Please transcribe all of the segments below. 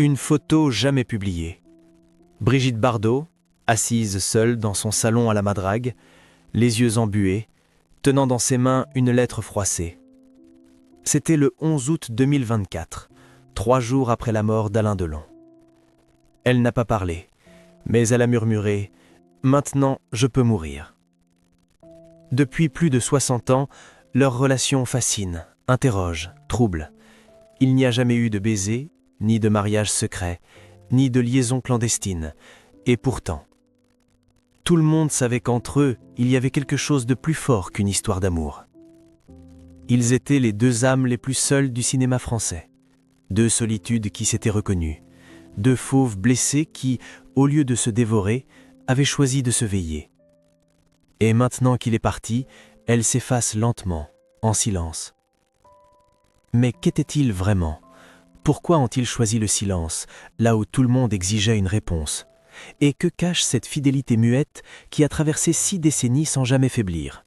Une photo jamais publiée. Brigitte Bardot, assise seule dans son salon à la Madrague, les yeux embués, tenant dans ses mains une lettre froissée. C'était le 11 août 2024, 3 jours après la mort d'Alain Delon. Elle n'a pas parlé, mais elle a murmuré « Maintenant, je peux mourir ». Depuis plus de 60 ans, leur relation fascine, interroge, trouble. Il n'y a jamais eu de baiser, ni de mariage secret, ni de liaison clandestine. Et pourtant, tout le monde savait qu'entre eux, il y avait quelque chose de plus fort qu'une histoire d'amour. Ils étaient les deux âmes les plus seules du cinéma français. Deux solitudes qui s'étaient reconnues. Deux fauves blessés qui, au lieu de se dévorer, avaient choisi de se veiller. Et maintenant qu'il est parti, elle s'efface lentement, en silence. Mais qu'était-il vraiment ? Pourquoi ont-ils choisi le silence, là où tout le monde exigeait une réponse ? Et que cache cette fidélité muette qui a traversé 6 décennies sans jamais faiblir ?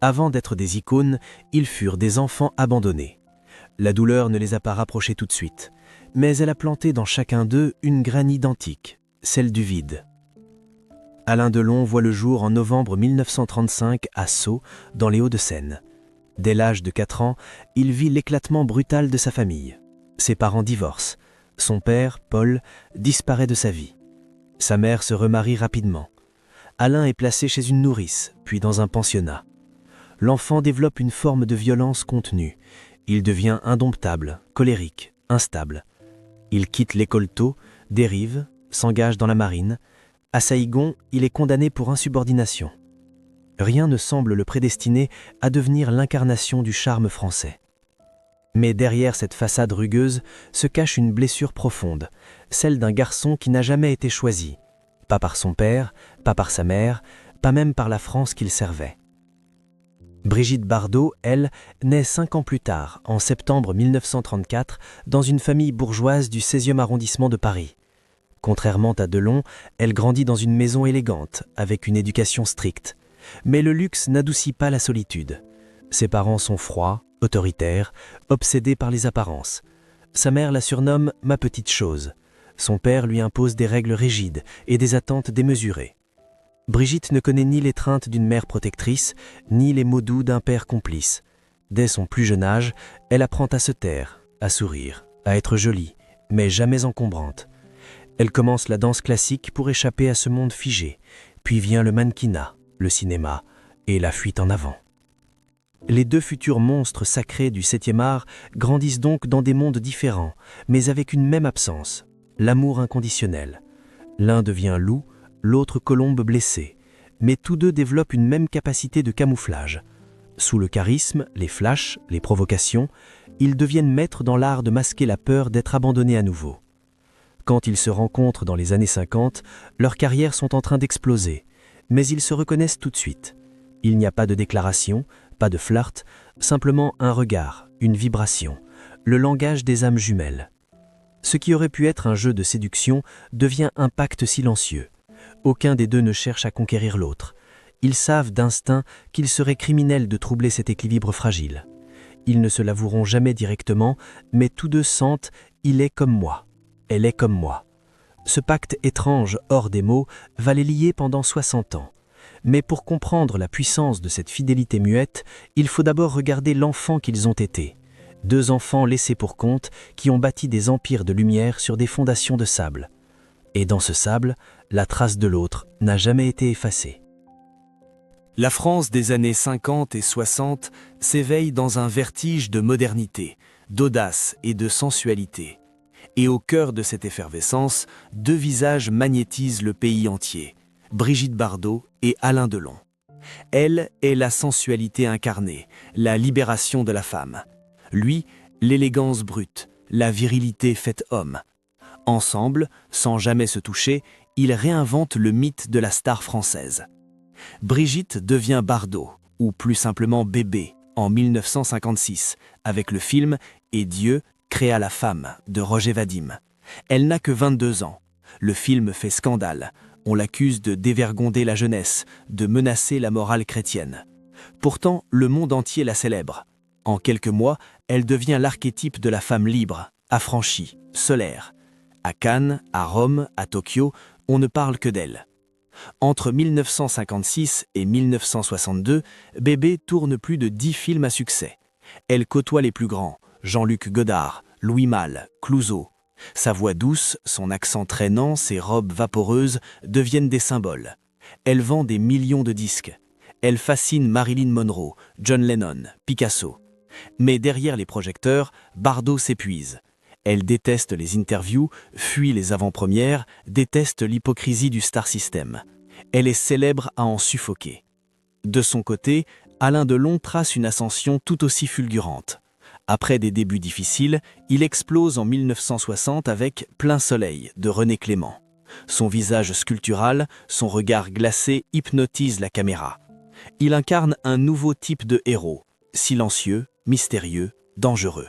Avant d'être des icônes, ils furent des enfants abandonnés. La douleur ne les a pas rapprochés tout de suite, mais elle a planté dans chacun d'eux une graine identique, celle du vide. Alain Delon voit le jour en novembre 1935 à Sceaux, dans les Hauts-de-Seine. Dès l'âge de 4 ans, il vit l'éclatement brutal de sa famille. Ses parents divorcent. Son père, Paul, disparaît de sa vie. Sa mère se remarie rapidement. Alain est placé chez une nourrice, puis dans un pensionnat. L'enfant développe une forme de violence contenue. Il devient indomptable, colérique, instable. Il quitte l'école tôt, dérive, s'engage dans la marine. À Saïgon, il est condamné pour insubordination. Rien ne semble le prédestiner à devenir l'incarnation du charme français. Mais derrière cette façade rugueuse se cache une blessure profonde, celle d'un garçon qui n'a jamais été choisi, pas par son père, pas par sa mère, pas même par la France qu'il servait. Brigitte Bardot, elle, naît 5 ans plus tard, en septembre 1934, dans une famille bourgeoise du 16e arrondissement de Paris. Contrairement à Delon, elle grandit dans une maison élégante, avec une éducation stricte. Mais le luxe n'adoucit pas la solitude. Ses parents sont froids, autoritaires, obsédés par les apparences. Sa mère la surnomme « ma petite chose ». Son père lui impose des règles rigides et des attentes démesurées. Brigitte ne connaît ni l'étreinte d'une mère protectrice, ni les mots doux d'un père complice. Dès son plus jeune âge, elle apprend à se taire, à sourire, à être jolie, mais jamais encombrante. Elle commence la danse classique pour échapper à ce monde figé, puis vient le mannequinat, le cinéma et la fuite en avant. Les deux futurs monstres sacrés du 7e art grandissent donc dans des mondes différents, mais avec une même absence, l'amour inconditionnel. L'un devient loup, l'autre colombe blessée, mais tous deux développent une même capacité de camouflage. Sous le charisme, les flashs, les provocations, ils deviennent maîtres dans l'art de masquer la peur d'être abandonnés à nouveau. Quand ils se rencontrent dans les années 50, leurs carrières sont en train d'exploser, mais ils se reconnaissent tout de suite. Il n'y a pas de déclaration, pas de flirt, simplement un regard, une vibration, le langage des âmes jumelles. Ce qui aurait pu être un jeu de séduction devient un pacte silencieux. Aucun des deux ne cherche à conquérir l'autre. Ils savent d'instinct qu'il serait criminel de troubler cet équilibre fragile. Ils ne se l'avoueront jamais directement, mais tous deux sentent « il est comme moi, elle est comme moi ». Ce pacte étrange, hors des mots, va les lier pendant 60 ans. Mais pour comprendre la puissance de cette fidélité muette, il faut d'abord regarder l'enfant qu'ils ont été. 2 enfants laissés pour compte qui ont bâti des empires de lumière sur des fondations de sable. Et dans ce sable, la trace de l'autre n'a jamais été effacée. La France des années 50 et 60 s'éveille dans un vertige de modernité, d'audace et de sensualité. Et au cœur de cette effervescence, 2 visages magnétisent le pays entier, Brigitte Bardot et Alain Delon. Elle est la sensualité incarnée, la libération de la femme. Lui, l'élégance brute, la virilité faite homme. Ensemble, sans jamais se toucher, ils réinventent le mythe de la star française. Brigitte devient Bardot, ou plus simplement Bébé, en 1956, avec le film « Et Dieu créa la femme » de Roger Vadim. Elle n'a que 22 ans. Le film fait scandale. On l'accuse de dévergonder la jeunesse, de menacer la morale chrétienne. Pourtant, le monde entier la célèbre. En quelques mois, elle devient l'archétype de la femme libre, affranchie, solaire. À Cannes, à Rome, à Tokyo, on ne parle que d'elle. Entre 1956 et 1962, Bébé tourne plus de 10 films à succès. Elle côtoie les plus grands, Jean-Luc Godard, Louis Malle, Clouzot. Sa voix douce, son accent traînant, ses robes vaporeuses deviennent des symboles. Elle vend des millions de disques. Elle fascine Marilyn Monroe, John Lennon, Picasso. Mais derrière les projecteurs, Bardot s'épuise. Elle déteste les interviews, fuit les avant-premières, déteste l'hypocrisie du star system. Elle est célèbre à en suffoquer. De son côté, Alain Delon trace une ascension tout aussi fulgurante. Après des débuts difficiles, il explose en 1960 avec Plein Soleil de René Clément. Son visage sculptural, son regard glacé hypnotisent la caméra. Il incarne un nouveau type de héros, silencieux, mystérieux, dangereux.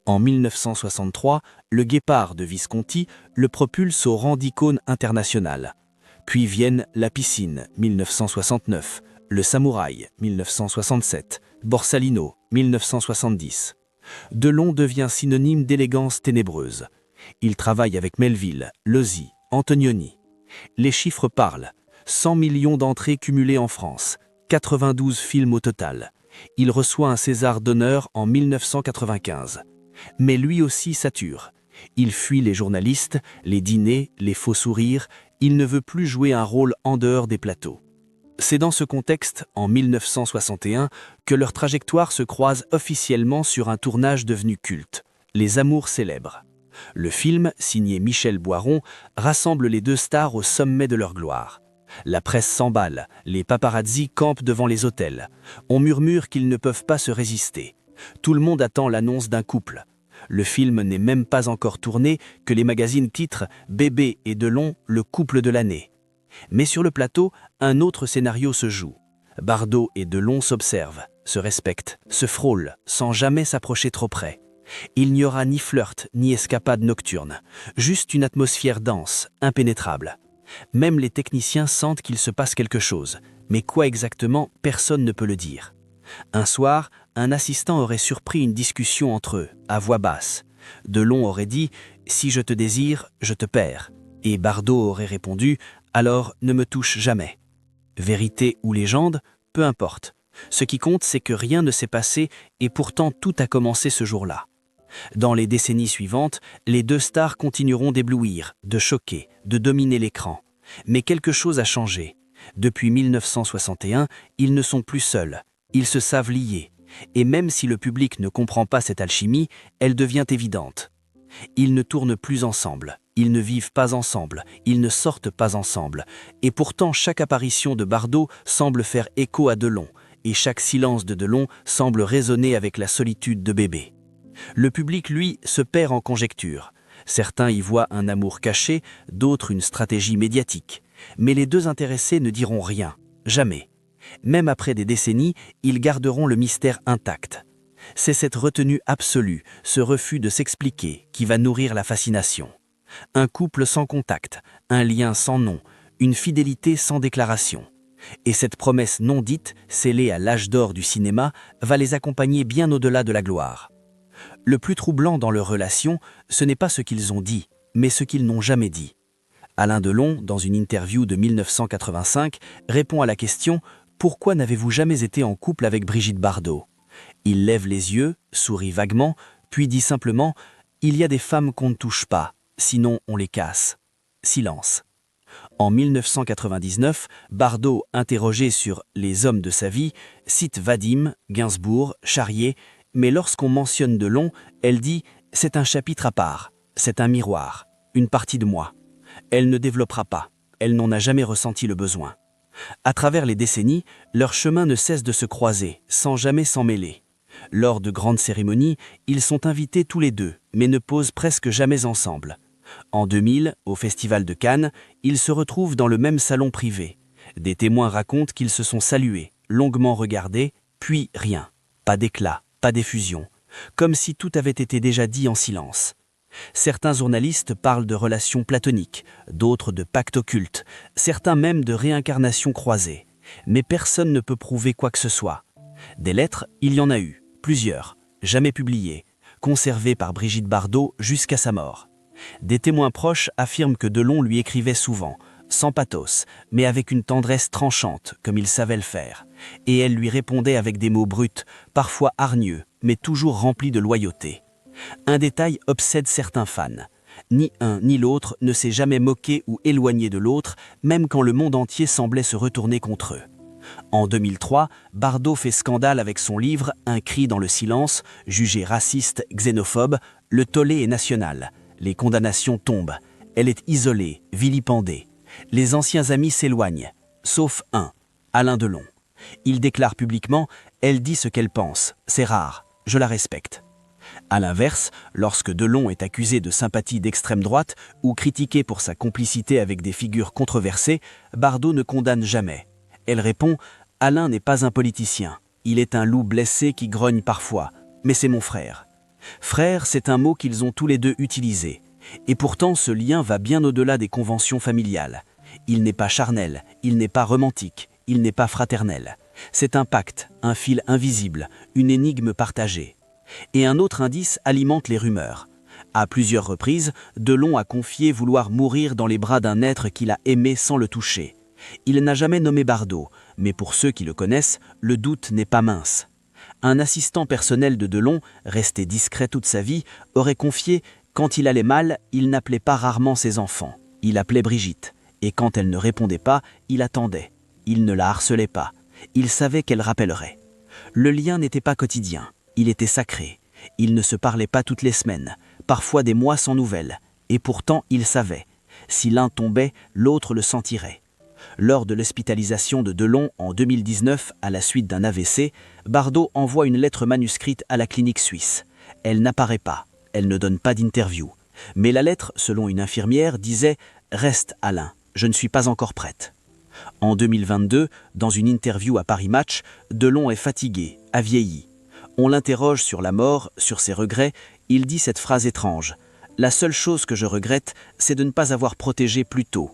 En 1963, Le Guépard de Visconti le propulse au rang d'icône internationale. Puis viennent La Piscine, 1969, Le Samouraï, 1967, Borsalino, 1970. Delon devient synonyme d'élégance ténébreuse. Il travaille avec Melville, Lozzi, Antonioni. Les chiffres parlent. 100 millions d'entrées cumulées en France, 92 films au total. Il reçoit un César d'honneur en 1995. Mais lui aussi sature. Il fuit les journalistes, les dîners, les faux sourires. Il ne veut plus jouer un rôle en dehors des plateaux. C'est dans ce contexte, en 1961, que leur trajectoire se croise officiellement sur un tournage devenu culte, Les Amours célèbres. Le film, signé Michel Boiron, rassemble les deux stars au sommet de leur gloire. La presse s'emballe, les paparazzis campent devant les hôtels. On murmure qu'ils ne peuvent pas se résister. Tout le monde attend l'annonce d'un couple. Le film n'est même pas encore tourné que les magazines titrent « Bébé et Delon, le couple de l'année ». Mais sur le plateau, un autre scénario se joue. Bardot et Delon s'observent, se respectent, se frôlent, sans jamais s'approcher trop près. Il n'y aura ni flirt, ni escapade nocturne, juste une atmosphère dense, impénétrable. Même les techniciens sentent qu'il se passe quelque chose, mais quoi exactement, personne ne peut le dire. Un soir, un assistant aurait surpris une discussion entre eux, à voix basse. Delon aurait dit « Si je te désire, je te perds ». Et Bardot aurait répondu « Alors ne me touche jamais ». Vérité ou légende, peu importe. Ce qui compte, c'est que rien ne s'est passé et pourtant tout a commencé ce jour-là. Dans les décennies suivantes, les deux stars continueront d'éblouir, de choquer, de dominer l'écran. Mais quelque chose a changé. Depuis 1961, ils ne sont plus seuls. Ils se savent liés. Et même si le public ne comprend pas cette alchimie, elle devient évidente. Ils ne tournent plus ensemble, ils ne vivent pas ensemble, ils ne sortent pas ensemble. Et pourtant, chaque apparition de Bardot semble faire écho à Delon, et chaque silence de Delon semble résonner avec la solitude de Bébé. Le public, lui, se perd en conjectures. Certains y voient un amour caché, d'autres une stratégie médiatique. Mais les deux intéressés ne diront rien, jamais. Même après des décennies, ils garderont le mystère intact. C'est cette retenue absolue, ce refus de s'expliquer, qui va nourrir la fascination. Un couple sans contact, un lien sans nom, une fidélité sans déclaration. Et cette promesse non dite, scellée à l'âge d'or du cinéma, va les accompagner bien au-delà de la gloire. Le plus troublant dans leur relation, ce n'est pas ce qu'ils ont dit, mais ce qu'ils n'ont jamais dit. Alain Delon, dans une interview de 1985, répond à la question « Pourquoi n'avez-vous jamais été en couple avec Brigitte Bardot ?» Il lève les yeux, sourit vaguement, puis dit simplement « Il y a des femmes qu'on ne touche pas, sinon on les casse. » Silence. En 1999, Bardot, interrogé sur « les hommes de sa vie », cite Vadim, Gainsbourg, Charrier, mais lorsqu'on mentionne Delon, elle dit « C'est un chapitre à part, c'est un miroir, une partie de moi. » Elle ne développera pas, elle n'en a jamais ressenti le besoin. À travers les décennies, leurs chemins ne cessent de se croiser, sans jamais s'en mêler. Lors de grandes cérémonies, ils sont invités tous les deux, mais ne posent presque jamais ensemble. En 2000, au Festival de Cannes, ils se retrouvent dans le même salon privé. Des témoins racontent qu'ils se sont salués, longuement regardés, puis rien. Pas d'éclat, pas d'effusion. Comme si tout avait été déjà dit en silence. Certains journalistes parlent de relations platoniques, d'autres de pactes occultes, certains même de réincarnations croisées. Mais personne ne peut prouver quoi que ce soit. Des lettres, il y en a eu, plusieurs, jamais publiées, conservé par Brigitte Bardot jusqu'à sa mort. Des témoins proches affirment que Delon lui écrivait souvent, sans pathos, mais avec une tendresse tranchante, comme il savait le faire. Et elle lui répondait avec des mots bruts, parfois hargneux, mais toujours remplis de loyauté. Un détail obsède certains fans. Ni un ni l'autre ne s'est jamais moqué ou éloigné de l'autre, même quand le monde entier semblait se retourner contre eux. En 2003, Bardot fait scandale avec son livre « Un cri dans le silence », jugé raciste, xénophobe. Le tollé est national. Les condamnations tombent. Elle est isolée, vilipendée. Les anciens amis s'éloignent, sauf un, Alain Delon. Il déclare publiquement « Elle dit ce qu'elle pense, c'est rare, je la respecte ». A l'inverse, lorsque Delon est accusé de sympathie d'extrême droite ou critiqué pour sa complicité avec des figures controversées, Bardot ne condamne jamais. Elle répond « Alain n'est pas un politicien, il est un loup blessé qui grogne parfois, mais c'est mon frère ». Frère, c'est un mot qu'ils ont tous les deux utilisé. Et pourtant, ce lien va bien au-delà des conventions familiales. Il n'est pas charnel, il n'est pas romantique, il n'est pas fraternel. C'est un pacte, un fil invisible, une énigme partagée. Et un autre indice alimente les rumeurs. À plusieurs reprises, Delon a confié vouloir mourir dans les bras d'un être qu'il a aimé sans le toucher. Il n'a jamais nommé Bardot, mais pour ceux qui le connaissent, le doute n'est pas mince. Un assistant personnel de Delon, resté discret toute sa vie, aurait confié « Quand il allait mal, il n'appelait pas rarement ses enfants. Il appelait Brigitte. Et quand elle ne répondait pas, il attendait. Il ne la harcelait pas. Il savait qu'elle rappellerait. Le lien n'était pas quotidien. Il était sacré. Ils ne se parlaient pas toutes les semaines, parfois des mois sans nouvelles. Et pourtant, il savait. Si l'un tombait, l'autre le sentirait. Lors de l'hospitalisation de Delon en 2019 à la suite d'un AVC, Bardot envoie une lettre manuscrite à la clinique suisse. Elle n'apparaît pas, elle ne donne pas d'interview. Mais la lettre, selon une infirmière, disait « Reste Alain, je ne suis pas encore prête ». En 2022, dans une interview à Paris Match, Delon est fatigué, a vieilli. On l'interroge sur la mort, sur ses regrets, il dit cette phrase étrange « La seule chose que je regrette, c'est de ne pas avoir protégé plus tôt ».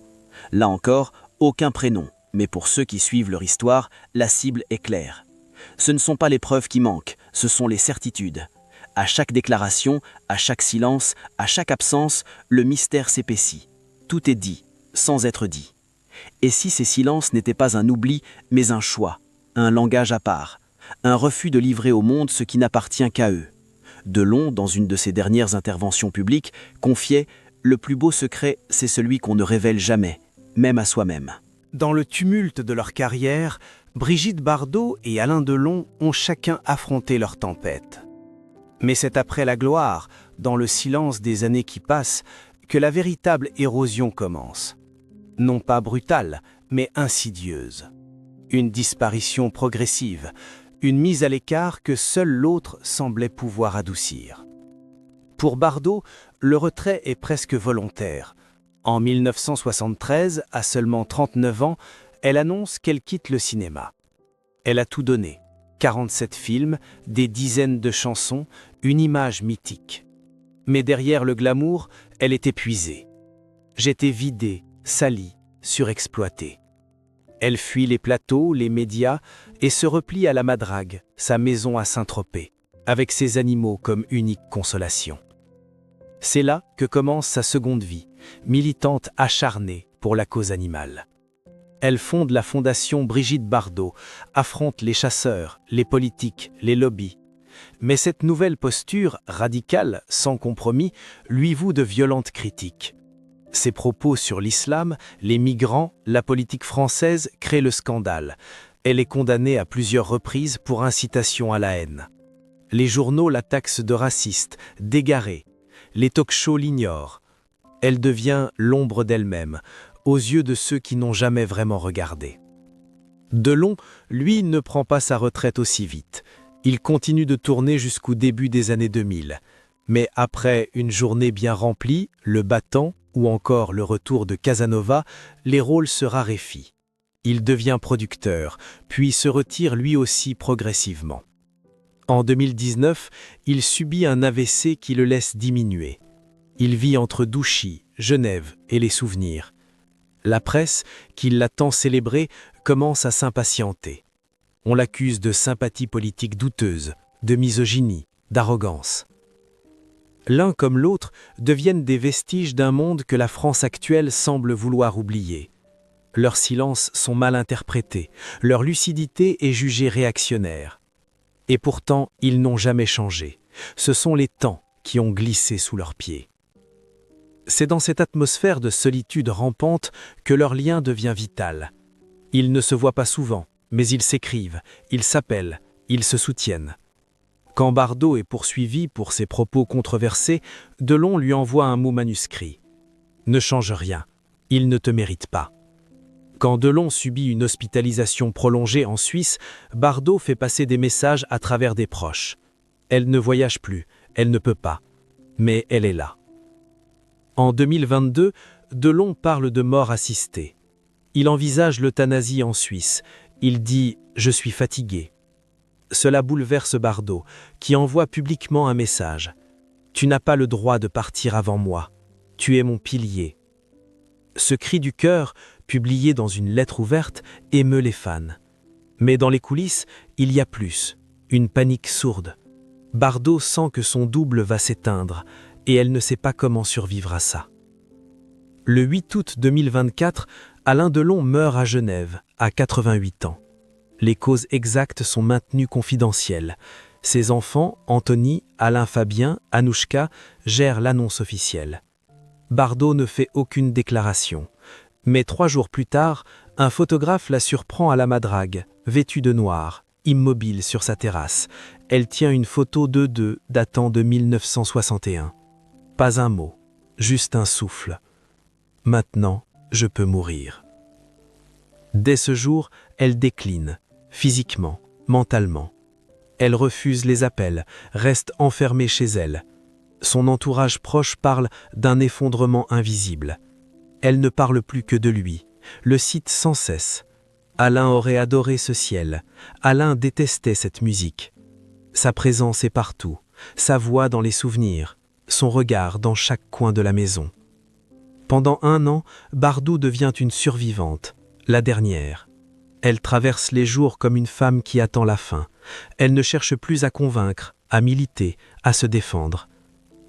Là encore, aucun prénom, mais pour ceux qui suivent leur histoire, la cible est claire. Ce ne sont pas les preuves qui manquent, ce sont les certitudes. À chaque déclaration, à chaque silence, à chaque absence, le mystère s'épaissit. Tout est dit, sans être dit. Et si ces silences n'étaient pas un oubli, mais un choix, un langage à part, un refus de livrer au monde ce qui n'appartient qu'à eux. Delon, dans une de ses dernières interventions publiques, confiait « Le plus beau secret, c'est celui qu'on ne révèle jamais, même à soi-même ». Dans le tumulte de leur carrière, Brigitte Bardot et Alain Delon ont chacun affronté leur tempête. Mais c'est après la gloire, dans le silence des années qui passent, que la véritable érosion commence. Non pas brutale, mais insidieuse. Une disparition progressive, une mise à l'écart que seul l'autre semblait pouvoir adoucir. Pour Bardot, le retrait est presque volontaire. En 1973, à seulement 39 ans, elle annonce qu'elle quitte le cinéma. Elle a tout donné. 47 films, des dizaines de chansons, une image mythique. Mais derrière le glamour, elle est épuisée. J'étais vidée, salie, surexploitée. Elle fuit les plateaux, les médias et se replie à la Madrague, sa maison à Saint-Tropez, avec ses animaux comme unique consolation. C'est là que commence sa seconde vie, militante acharnée pour la cause animale. Elle fonde la fondation Brigitte Bardot, affronte les chasseurs, les politiques, les lobbies. Mais cette nouvelle posture, radicale, sans compromis, lui voue de violentes critiques. Ses propos sur l'islam, les migrants, la politique française créent le scandale. Elle est condamnée à plusieurs reprises pour incitation à la haine. Les journaux la taxent de raciste, d'égarée. Les talk-shows l'ignorent. Elle devient l'ombre d'elle-même, aux yeux de ceux qui n'ont jamais vraiment regardé. Delon, lui, ne prend pas sa retraite aussi vite. Il continue de tourner jusqu'au début des années 2000. Mais après une journée bien remplie, le battant, ou encore le retour de Casanova, les rôles se raréfient. Il devient producteur, puis se retire lui aussi progressivement. En 2019, il subit un AVC qui le laisse diminuer. Il vit entre Douchy, Genève et les souvenirs. La presse, qui l'a tant célébré, commence à s'impatienter. On l'accuse de sympathie politique douteuse, de misogynie, d'arrogance. L'un comme l'autre deviennent des vestiges d'un monde que la France actuelle semble vouloir oublier. Leurs silences sont mal interprétés, leur lucidité est jugée réactionnaire. Et pourtant, ils n'ont jamais changé. Ce sont les temps qui ont glissé sous leurs pieds. C'est dans cette atmosphère de solitude rampante que leur lien devient vital. Ils ne se voient pas souvent, mais ils s'écrivent, ils s'appellent, ils se soutiennent. Quand Bardot est poursuivi pour ses propos controversés, Delon lui envoie un mot manuscrit. « Ne change rien, il ne te mérite pas ». Quand Delon subit une hospitalisation prolongée en Suisse, Bardot fait passer des messages à travers des proches. Elle ne voyage plus, elle ne peut pas, mais elle est là. En 2022, Delon parle de mort assistée. Il envisage l'euthanasie en Suisse. Il dit « Je suis fatigué ». Cela bouleverse Bardot, qui envoie publiquement un message. « Tu n'as pas le droit de partir avant moi. Tu es mon pilier. » Ce cri du cœur, publié dans une lettre ouverte, émeut les fans. Mais dans les coulisses, il y a plus, une panique sourde. Bardot sent que son double va s'éteindre, et elle ne sait pas comment survivre à ça. Le 8 août 2024, Alain Delon meurt à Genève, à 88 ans. Les causes exactes sont maintenues confidentielles. Ses enfants, Anthony, Alain Fabien, Anouchka, gèrent l'annonce officielle. Bardot ne fait aucune déclaration. Mais 3 jours plus tard, un photographe la surprend à la Madrague, vêtue de noir, immobile sur sa terrasse. Elle tient une photo d'eux deux datant de 1961. Pas un mot, juste un souffle. Maintenant, je peux mourir. Dès ce jour, elle décline, physiquement, mentalement. Elle refuse les appels, reste enfermée chez elle. Son entourage proche parle d'un effondrement invisible. Elle ne parle plus que de lui, le cite sans cesse. Alain aurait adoré ce ciel, Alain détestait cette musique. Sa présence est partout, sa voix dans les souvenirs, son regard dans chaque coin de la maison. Pendant 1 an, Bardot devient une survivante, la dernière. Elle traverse les jours comme une femme qui attend la fin. Elle ne cherche plus à convaincre, à militer, à se défendre.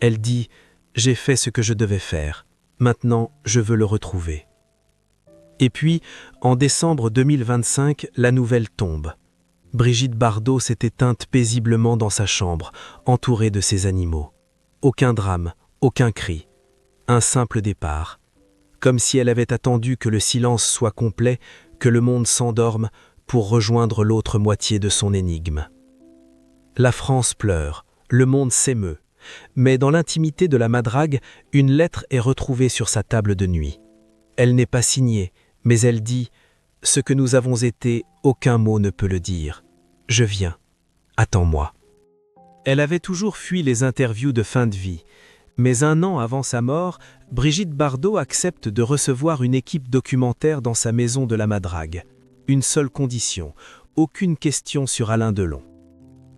Elle dit « J'ai fait ce que je devais faire. Maintenant, je veux le retrouver. » Et puis, en décembre 2025, la nouvelle tombe. Brigitte Bardot s'est éteinte paisiblement dans sa chambre, entourée de ses animaux. Aucun drame, aucun cri. Un simple départ. Comme si elle avait attendu que le silence soit complet, que le monde s'endorme pour rejoindre l'autre moitié de son énigme. La France pleure, le monde s'émeut. Mais dans l'intimité de la Madrague, une lettre est retrouvée sur sa table de nuit. Elle n'est pas signée, mais elle dit « Ce que nous avons été, aucun mot ne peut le dire. Je viens. Attends-moi. » Elle avait toujours fui les interviews de fin de vie. Mais 1 an avant sa mort, Brigitte Bardot accepte de recevoir une équipe documentaire dans sa maison de la Madrague. Une seule condition, aucune question sur Alain Delon.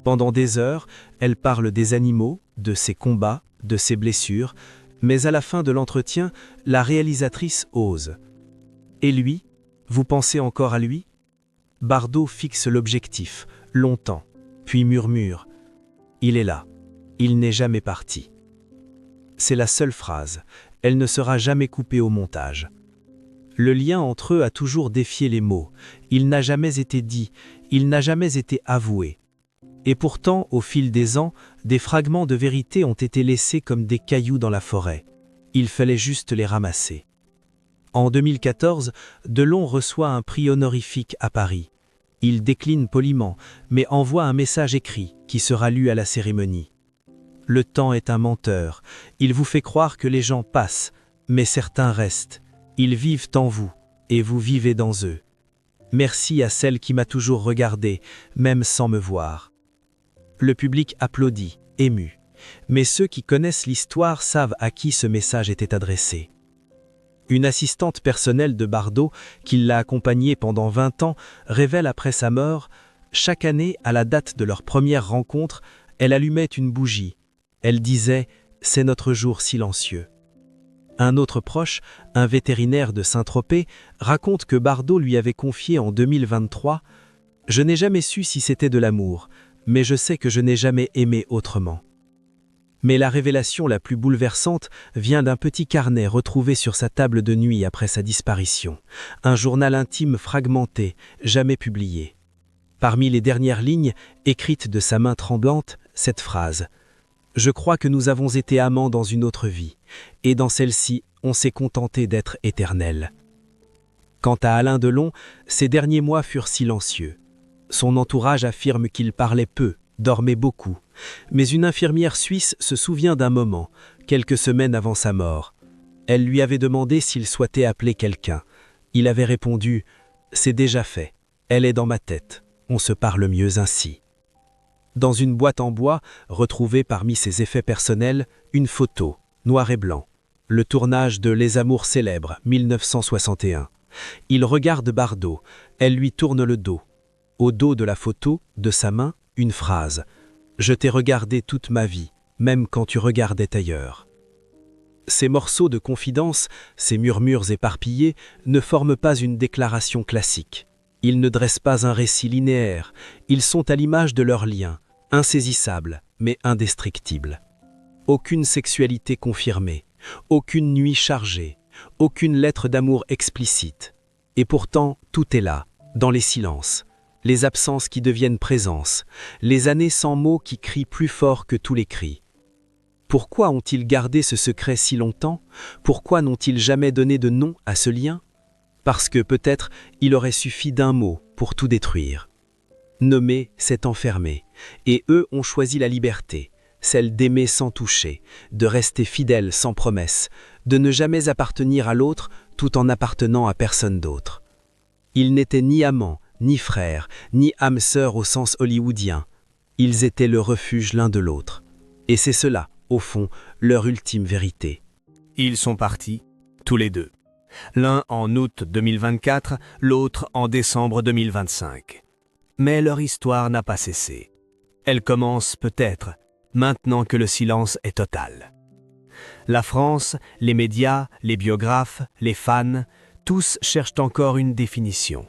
Pendant des heures, elle parle des animaux, de ses combats, de ses blessures, mais à la fin de l'entretien, la réalisatrice ose. « Et lui? Vous pensez encore à lui ?» Bardot fixe l'objectif, longtemps, puis murmure « Il est là, il n'est jamais parti. » C'est la seule phrase, elle ne sera jamais coupée au montage. Le lien entre eux a toujours défié les mots, il n'a jamais été dit, il n'a jamais été avoué. Et pourtant, au fil des ans, des fragments de vérité ont été laissés comme des cailloux dans la forêt. Il fallait juste les ramasser. En 2014, Delon reçoit un prix honorifique à Paris. Il décline poliment, mais envoie un message écrit qui sera lu à la cérémonie. Le temps est un menteur. Il vous fait croire que les gens passent, mais certains restent. Ils vivent en vous, et vous vivez dans eux. Merci à celle qui m'a toujours regardé, même sans me voir. Le public applaudit, ému. Mais ceux qui connaissent l'histoire savent à qui ce message était adressé. Une assistante personnelle de Bardot, qui l'a accompagnée pendant 20 ans, révèle après sa mort « Chaque année, à la date de leur première rencontre, elle allumait une bougie. Elle disait « C'est notre jour silencieux ». Un autre proche, un vétérinaire de Saint-Tropez, raconte que Bardot lui avait confié en 2023 « Je n'ai jamais su si c'était de l'amour, mais je sais que je n'ai jamais aimé autrement. » Mais la révélation la plus bouleversante vient d'un petit carnet retrouvé sur sa table de nuit après sa disparition. Un journal intime fragmenté, jamais publié. Parmi les dernières lignes, écrites de sa main tremblante, cette phrase « Je crois que nous avons été amants dans une autre vie, et dans celle-ci, on s'est contenté d'être éternel. » Quant à Alain Delon, ses derniers mois furent silencieux. Son entourage affirme qu'il parlait peu, dormait beaucoup. Mais une infirmière suisse se souvient d'un moment, quelques semaines avant sa mort. Elle lui avait demandé s'il souhaitait appeler quelqu'un. Il avait répondu « C'est déjà fait, elle est dans ma tête, on se parle mieux ainsi ». Dans une boîte en bois, retrouvée parmi ses effets personnels, une photo, noir et blanc. Le tournage de Les Amours célèbres, 1961. Il regarde Bardot, elle lui tourne le dos. Au dos de la photo, de sa main, une phrase « Je t'ai regardé toute ma vie, même quand tu regardais ailleurs ». Ces morceaux de confidence, ces murmures éparpillés, ne forment pas une déclaration classique. Ils ne dressent pas un récit linéaire, ils sont à l'image de leur lien, insaisissables, mais indestructibles. Aucune sexualité confirmée, aucune nuit chargée, aucune lettre d'amour explicite. Et pourtant, tout est là, dans les silences. Les absences qui deviennent présence, les années sans mots qui crient plus fort que tous les cris. Pourquoi ont-ils gardé ce secret si longtemps? Pourquoi n'ont-ils jamais donné de nom à ce lien? Parce que peut-être il aurait suffi d'un mot pour tout détruire. Nommer, c'est enfermer, et eux ont choisi la liberté, celle d'aimer sans toucher, de rester fidèle sans promesse, de ne jamais appartenir à l'autre tout en appartenant à personne d'autre. Ils n'étaient ni amants, ni frères, ni âmes sœurs au sens hollywoodien. Ils étaient le refuge l'un de l'autre. Et c'est cela, au fond, leur ultime vérité. Ils sont partis, tous les deux. L'un en août 2024, l'autre en décembre 2025. Mais leur histoire n'a pas cessé. Elle commence peut-être, maintenant que le silence est total. La France, les médias, les biographes, les fans, tous cherchent encore une définition.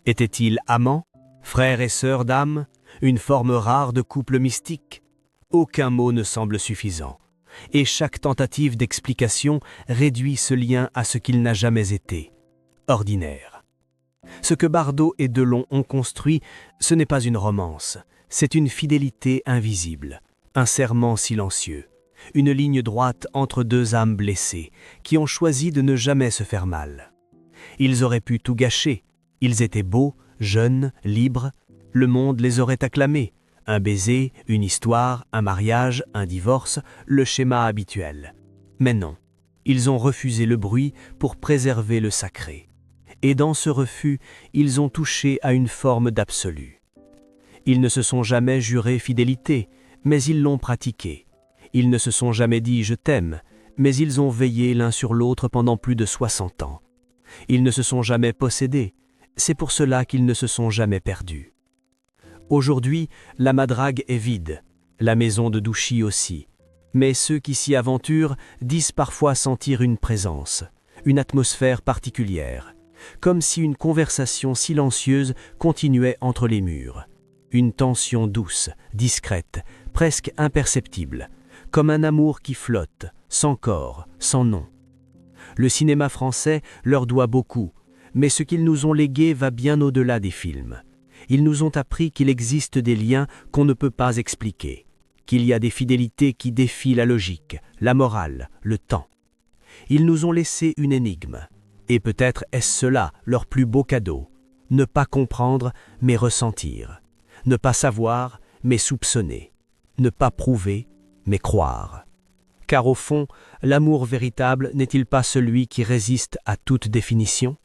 Étaient-ils amants, frères et sœurs d'âme, une forme rare de couple mystique? Aucun mot ne semble suffisant, et chaque tentative d'explication réduit ce lien à ce qu'il n'a jamais été, ordinaire. Ce que Bardot et Delon ont construit, ce n'est pas une romance, c'est une fidélité invisible, un serment silencieux, une ligne droite entre deux âmes blessées, qui ont choisi de ne jamais se faire mal. Ils auraient pu tout gâcher. Ils étaient beaux, jeunes, libres, le monde les aurait acclamés. Un baiser, une histoire, un mariage, un divorce, le schéma habituel. Mais non, ils ont refusé le bruit pour préserver le sacré. Et dans ce refus, ils ont touché à une forme d'absolu. Ils ne se sont jamais juré fidélité, mais ils l'ont pratiquée. Ils ne se sont jamais dit « je t'aime », mais ils ont veillé l'un sur l'autre pendant plus de 60 ans. Ils ne se sont jamais possédés. C'est pour cela qu'ils ne se sont jamais perdus. Aujourd'hui, la Madrague est vide, la maison de Douchy aussi. Mais ceux qui s'y aventurent disent parfois sentir une présence, une atmosphère particulière, comme si une conversation silencieuse continuait entre les murs. Une tension douce, discrète, presque imperceptible, comme un amour qui flotte, sans corps, sans nom. Le cinéma français leur doit beaucoup, mais ce qu'ils nous ont légué va bien au-delà des films. Ils nous ont appris qu'il existe des liens qu'on ne peut pas expliquer, qu'il y a des fidélités qui défient la logique, la morale, le temps. Ils nous ont laissé une énigme, et peut-être est-ce cela leur plus beau cadeau, ne pas comprendre mais ressentir, ne pas savoir mais soupçonner, ne pas prouver mais croire. Car au fond, l'amour véritable n'est-il pas celui qui résiste à toute définition ?